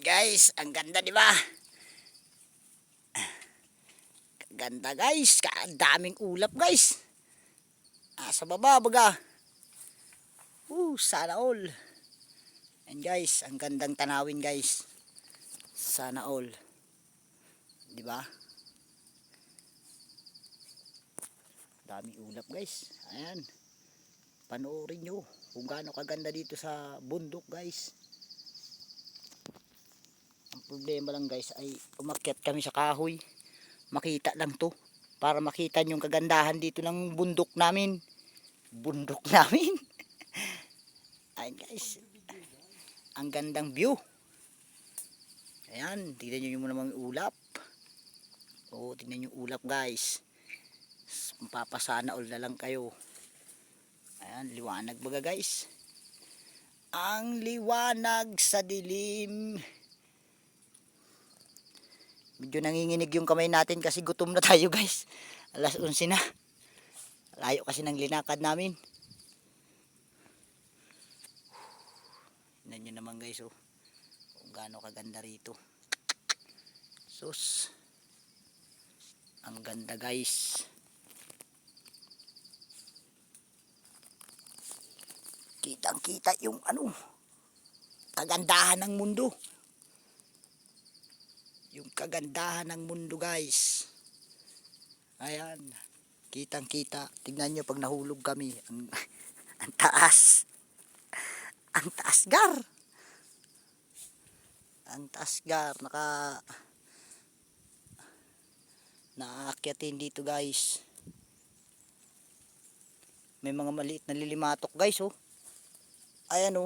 Guys, ang ganda, di ba? Ganda guys, daming ulap guys. Sa baba baga. Sana all. And guys, ang gandang tanawin guys. Sana all. Di ba? Daming ulap guys. Ayan. Panoorin nyo kung gaano kaganda dito sa bundok guys. Ang problema lang guys ay umakyat kami sa kahoy. Makita lang to. Para makita nyo yung kagandahan dito ng bundok namin. Bundok namin. Ayan guys. Ang gandang view. Ayan. Tignan nyo yung namang ulap. Tignan nyo yung ulap guys. Mapapasana all na lang kayo. Ayan. Liwanag baga guys. Ang liwanag sa dilim. Medyo nanginginig yung kamay natin kasi gutom na tayo guys. Alas 11 na. Layo kasi ng linakad namin. Tignan nyo naman guys kung gaano kaganda rito. Sus. Ang ganda guys. Kitang kita yung kagandahan ng mundo. Yung kagandahan ng mundo guys. Ayan. Kitang kita. Tignan nyo pag nahulog kami. Ang taas. Ang taas gar. Ang taas gar. Naaakyatin dito guys. May mga maliit na lilimatok guys Ayan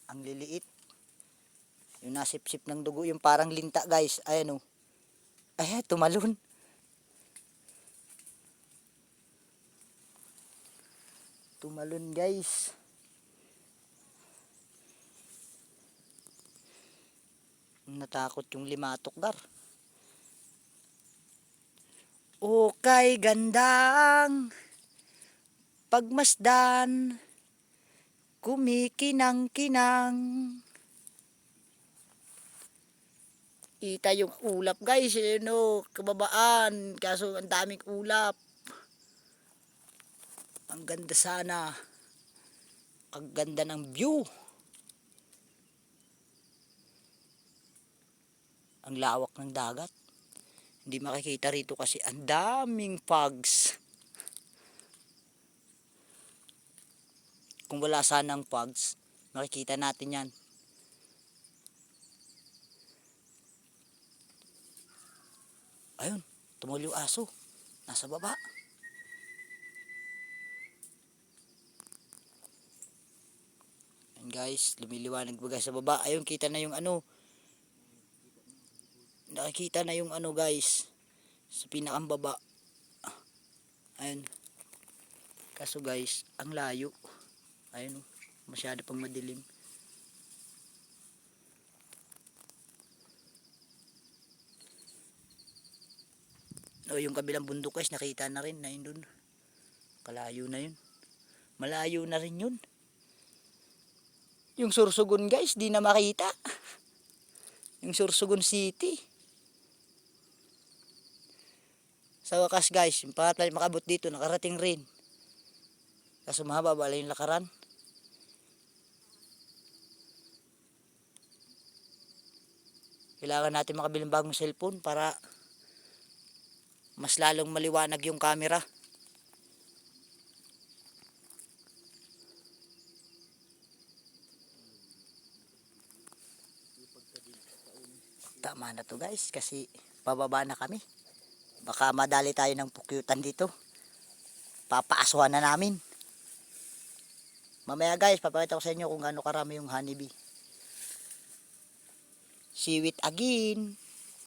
Ang liliit. Yung nasipsip ng dugo, yung parang linta guys. Ayan Ay, tumalon. Tumalon guys. Natakot yung limatok gar. Kay gandang pagmasdan, kumikinang-kinang. Kita yung ulap guys, kababaan, kaso ang daming ulap. Ang ganda sana. Ang ganda ng view. Ang lawak ng dagat. Hindi makikita rito kasi ang daming fogs. Kung wala sanang fogs, makikita natin yan. Ayun, tumulo yung aso. Nasa baba. Ayun guys, lumiliwanag baga sa baba. Ayun, kita na yung nakikita na yung guys. Sa pinakang baba. Ayun. Kaso guys, ang layo. Ayun masyado pang madilim. Yung kabilang bundok guys, nakita na rin na yun dun. Kalayo na yun. Malayo na rin yun. Yung Sorsogon guys, di na makita. Yung Sorsogon City. Sa wakas guys, yung pangatlan makabot dito, nakarating rin. Kaso mahaba bala yung lakaran. Kailangan natin makabiling bagong cellphone para mas lalong maliwanag yung camera. Tama na to guys kasi pababa na kami. Baka madali tayo ng pukyutan dito. Papaasuhan na namin. Mamaya guys, papakita ko sa inyo kung gaano karami yung honeybee. See you again.